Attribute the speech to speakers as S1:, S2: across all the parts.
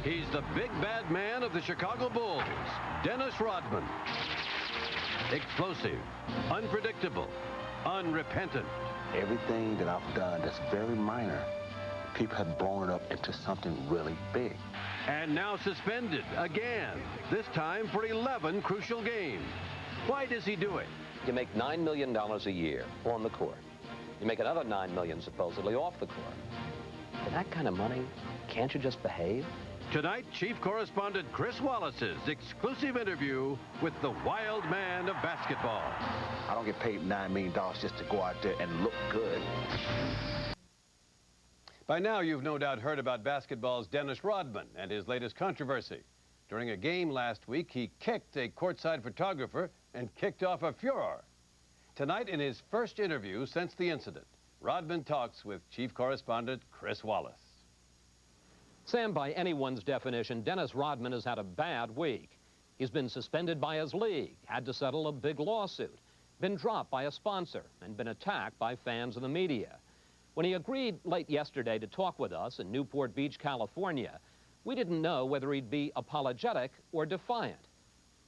S1: He's the big bad man of the Chicago Bulls, Dennis Rodman. Explosive, unpredictable, unrepentant.
S2: Everything that I've done that's very minor, people have blown it up into something really big.
S1: And now suspended again, this time for 11 crucial games. Why does he do it?
S3: You make $9 million a year on the court. You make another $9 million supposedly off the court. For that kind of money, can't you just behave?
S1: Tonight, Chief Correspondent Chris Wallace's exclusive interview with the wild man of basketball.
S2: I don't get paid $9 million just to go out there and look good.
S1: By now, you've no doubt heard about basketball's Dennis Rodman and his latest controversy. During a game last week, he kicked a courtside photographer and kicked off a furor. Tonight, in his first interview since the incident, Rodman talks with Chief Correspondent Chris Wallace.
S3: Sam, by anyone's definition, Dennis Rodman has had a bad week. He's been suspended by his league, had to settle a big lawsuit, been dropped by a sponsor, and been attacked by fans and the media. When he agreed late yesterday to talk with us in Newport Beach, California, we didn't know whether he'd be apologetic or defiant.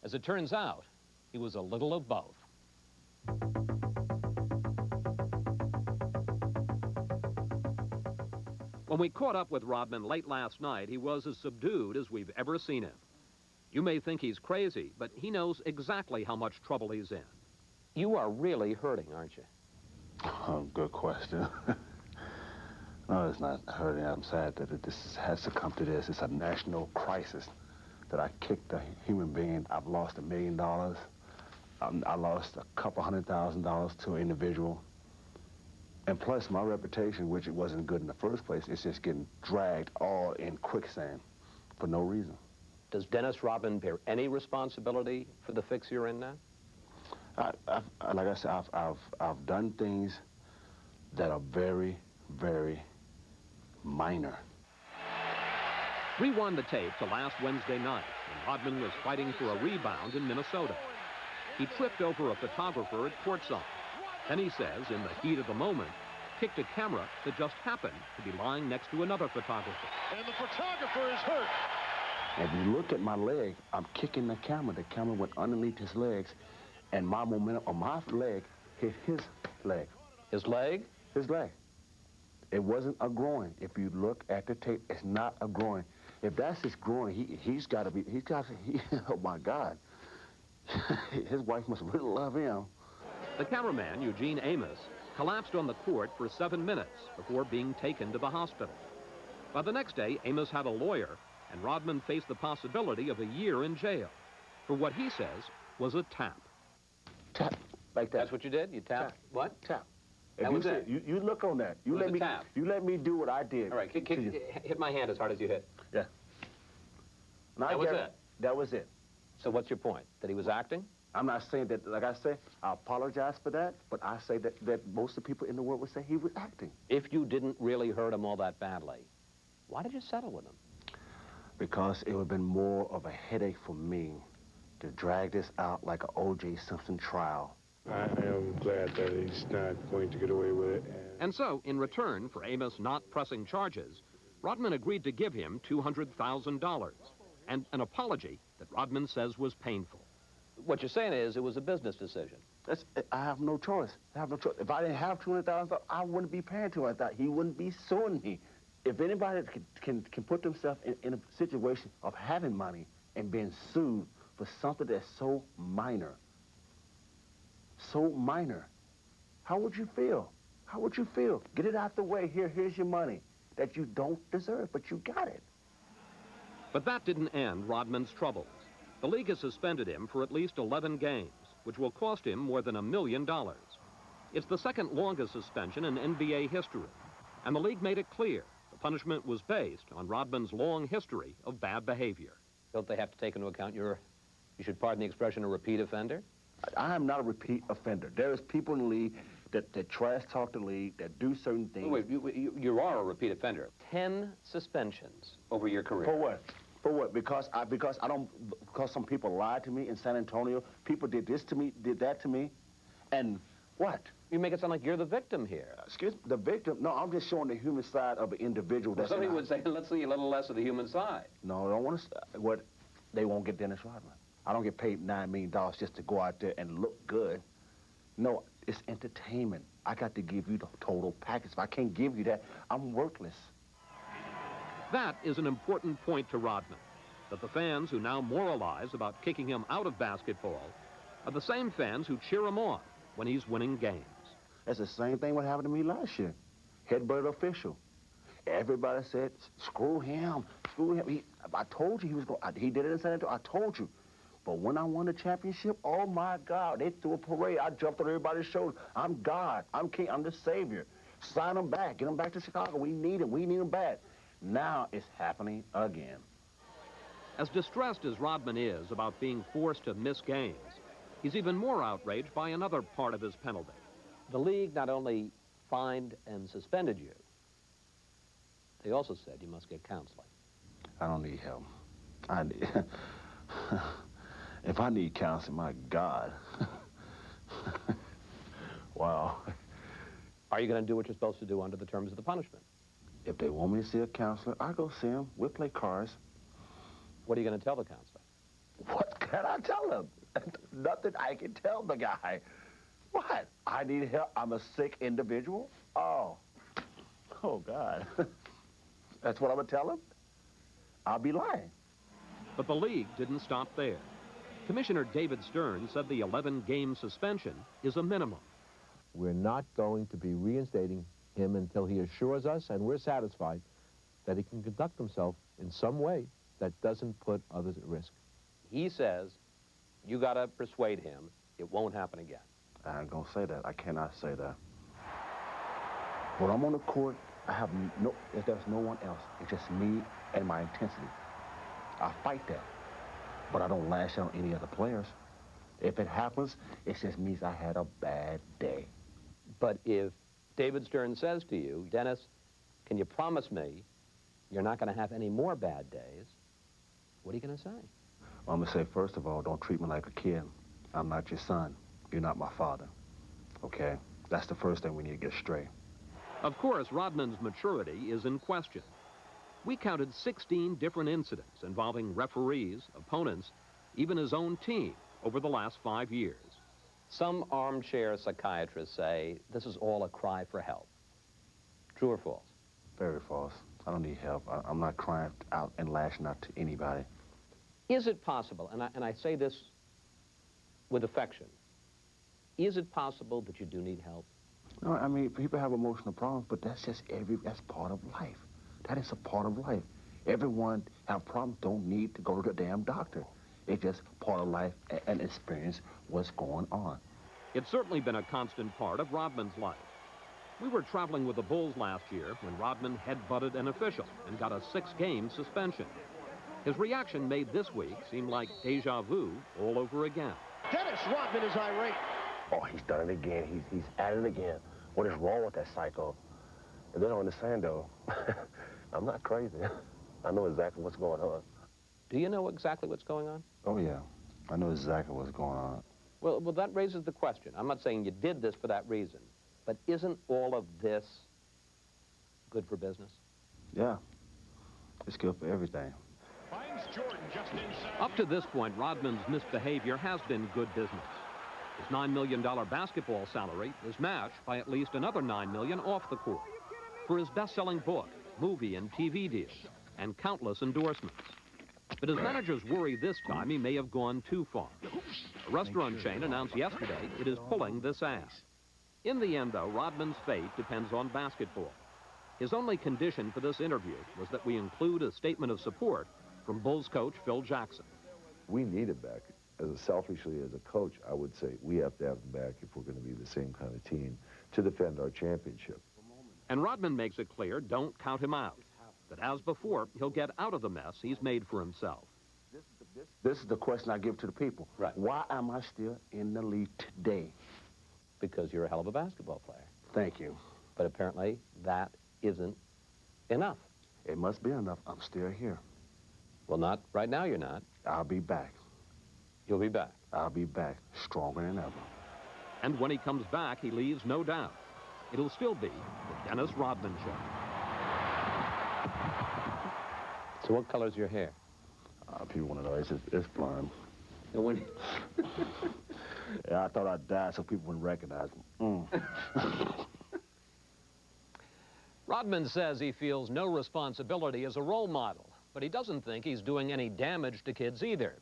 S3: As it turns out, he was a little of both. When we caught up with Rodman late last night, he was as subdued as we've ever seen him. You may think he's crazy, but he knows exactly how much trouble he's in. You are really hurting, aren't you?
S2: Oh, good question. No, it's not hurting. I'm sad that this has to come to this. It's a national crisis that I kicked a human being. I've lost $1 million. I lost a couple $100,000 to an individual. And plus, my reputation, which it wasn't good in the first place, it's just getting dragged all in quicksand for no reason.
S3: Does Dennis Rodman bear any responsibility for the fix you're in now?
S2: Like I said, I've done things that are very, very minor.
S3: Rewind the tape to last Wednesday night when Rodman was fighting for a rebound in Minnesota. He tripped over a photographer at courtside. Then he says, in the heat of the moment, kicked a camera that just happened to be lying next to another photographer.
S4: And the photographer is hurt.
S2: If you look at my leg, I'm kicking the camera. The camera went underneath his legs, and my momentum on my leg hit his leg.
S3: His leg?
S2: His leg. It wasn't a groin. If you look at the tape, it's not a groin. If that's his groin, oh my God. His wife must really love him.
S3: The cameraman, Eugene Amos, collapsed on the court for 7 minutes before being taken to the hospital. By the next day, Amos had a lawyer, and Rodman faced the possibility of a year in jail for what he says was a tap.
S2: Tap, like that.
S3: That's what you did? You tapped?
S2: Tap.
S3: What?
S2: Tap.
S3: That was it.
S2: You look on that. You let me tap. You let me do what I did.
S3: All right, hit my hand as hard as you hit.
S2: Yeah.
S3: That was it?
S2: That was it.
S3: So what's your point? That he was acting?
S2: I'm not saying that, like I say, I apologize for that, but I say that most of the people in the world would say he was acting.
S3: If you didn't really hurt him all that badly, why did you settle with him?
S2: Because it would have been more of a headache for me to drag this out like an O.J. Simpson trial.
S5: I am glad that he's not going to get away with it.
S3: And so, in return for Amos not pressing charges, Rodman agreed to give him $200,000 and an apology that Rodman says was painful. What you're saying is it was a business decision.
S2: I have no choice. I have no choice. If I didn't have $200,000, I wouldn't be paying $200,000. He wouldn't be suing me. If anybody can put themselves in a situation of having money and being sued for something that's so minor, how would you feel? How would you feel? Get it out the way. Here's your money that you don't deserve, but you got it.
S3: But that didn't end Rodman's troubles. The league has suspended him for at least 11 games, which will cost him more than $1 million. It's the second longest suspension in NBA history, and the league made it clear the punishment was based on Rodman's long history of bad behavior. Don't they have to take into account you should pardon the expression, a repeat offender?
S2: I am not a repeat offender. There is people in the league that trash talk the league, that do certain things.
S3: Wait, you are a repeat offender. 10 suspensions over your career.
S2: For what? For what? Because some people lied to me in San Antonio. People did this to me, did that to me, and What?
S3: You make it sound like you're the victim here.
S2: Excuse me, the victim? No, I'm just showing the human side of an individual.
S3: Well,
S2: That's
S3: somebody would say, let's see a little less of the human side.
S2: No, I don't want to. What? They won't get Dennis Rodman. I don't get paid $9 million just to go out there and look good. No, it's entertainment. I got to give you the total package. If I can't give you that, I'm worthless.
S3: That is an important point to Rodman, that the fans who now moralize about kicking him out of basketball are the same fans who cheer him on when he's winning games.
S2: That's the same thing what happened to me last year. Headbutt official. Everybody said, screw him, screw him. I told you he was going. He did it in San Antonio. I told you. But when I won the championship, oh my God, they threw a parade. I jumped on everybody's shoulder. I'm God. I'm king. I'm the savior. Sign him back. Get him back to Chicago. We need him. We need him back. Now it's happening again.
S3: As distressed as Rodman is about being forced to miss games, he's even more outraged by another part of his penalty. The league not only fined and suspended you, they also said you must get counseling.
S2: I don't need help. I need... If I need counseling, my God. Wow.
S3: Are you going to do what you're supposed to do under the terms of the punishment?
S2: If they want me to see a counselor, I'll go see him. We'll play cards.
S3: What are you going to tell the counselor?
S2: What can I tell him? Nothing I can tell the guy. What? I need help. I'm a sick individual? Oh, God. That's what I'm going to tell him? I'll be lying.
S3: But the league didn't stop there. Commissioner David Stern said the 11-game suspension is a minimum.
S6: We're not going to be reinstating him until he assures us, and we're satisfied, that he can conduct himself in some way that doesn't put others at risk.
S3: He says you got to persuade him it won't happen again.
S2: I ain't going to say that. I cannot say that. When I'm on the court, there's no one else. It's just me and my intensity. I fight that, but I don't lash out on any other players. If it happens, it just means I had a bad day.
S3: But if David Stern says to you, Dennis, can you promise me you're not going to have any more bad days, what are you going to say?
S2: Well, I'm going to say, first of all, don't treat me like a kid. I'm not your son. You're not my father. Okay? That's the first thing we need to get straight.
S3: Of course, Rodman's maturity is in question. We counted 16 different incidents involving referees, opponents, even his own team over the last 5 years. Some armchair psychiatrists say this is all a cry for help. True or false?
S2: Very false. I don't need help. I'm not crying out and lashing out to anybody.
S3: Is it possible, and I say this with affection, is it possible that you do need help?
S2: No, I mean, people have emotional problems, but that's part of life. That is a part of life. Everyone have problems, don't need to go to the damn doctor. It's just part of life and experience what's going on.
S3: It's certainly been a constant part of Rodman's life. We were traveling with the Bulls last year when Rodman headbutted an official and got a 6-game suspension. His reaction made this week seem like deja vu all over again.
S4: Dennis Rodman is irate.
S2: Oh, he's done it again. He's at it again. What is wrong with that psycho? And they don't understand, though. I'm not crazy. I know exactly what's going on.
S3: Do you know exactly what's going on?
S2: Oh, yeah. I know exactly what's going on.
S3: Well, that raises the question. I'm not saying you did this for that reason, but isn't all of this good for business?
S2: Yeah. It's good for everything.
S4: Finds Jordan just inside.
S3: Up to this point, Rodman's misbehavior has been good business. His $9 million basketball salary is matched by at least another $9 million off the court for his best-selling book, movie and TV deals, and countless endorsements. But his managers worry this time he may have gone too far. A restaurant chain announced yesterday it is pulling this ass. In the end, though, Rodman's fate depends on basketball. His only condition for this interview was that we include a statement of support from Bulls coach Phil Jackson.
S7: We need him back. Selfishly, as a coach, I would say we have to have him back if we're going to be the same kind of team to defend our championship.
S3: And Rodman makes it clear, don't count him out. That as before, he'll get out of the mess he's made for himself.
S2: This is the question I give to the people.
S3: Right.
S2: Why am I still in the league today?
S3: Because you're a hell of a basketball player.
S2: Thank you.
S3: But apparently, that isn't enough.
S2: It must be enough. I'm still here.
S3: Well, not right now, you're not.
S2: I'll be back.
S3: You'll be back.
S2: I'll be back stronger than ever.
S3: And when he comes back, he leaves no doubt. It'll still be the Dennis Rodman Show.
S6: So what color's your hair?
S2: People want to know. It's blonde.
S6: And when...
S2: Yeah, I thought I'd die so people wouldn't recognize me.
S3: Rodman says he feels no responsibility as a role model, but he doesn't think he's doing any damage to kids either.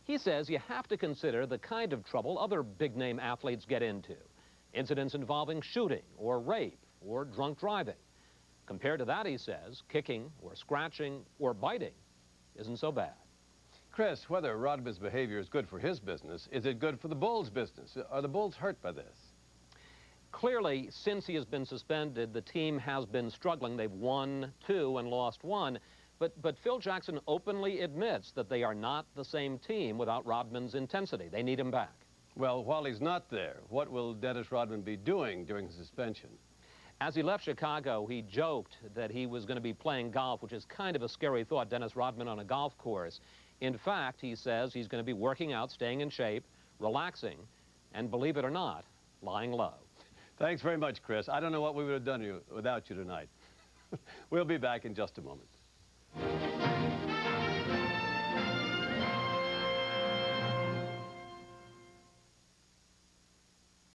S3: He says you have to consider the kind of trouble other big-name athletes get into. Incidents involving shooting or rape or drunk driving. Compared to that, he says, kicking or scratching or biting isn't so bad.
S1: Chris, whether Rodman's behavior is good for his business, is it good for the Bulls' business? Are the Bulls hurt by this?
S3: Clearly, since he has been suspended, the team has been struggling. They've won 2 and lost 1. But Phil Jackson openly admits that they are not the same team without Rodman's intensity. They need him back.
S1: Well, while he's not there, what will Dennis Rodman be doing during his suspension?
S3: As he left Chicago, he joked that he was going to be playing golf, which is kind of a scary thought, Dennis Rodman on a golf course. In fact, he says he's going to be working out, staying in shape, relaxing, and believe it or not, lying low.
S1: Thanks very much, Chris. I don't know what we would have done without you tonight. We'll be back in just a moment.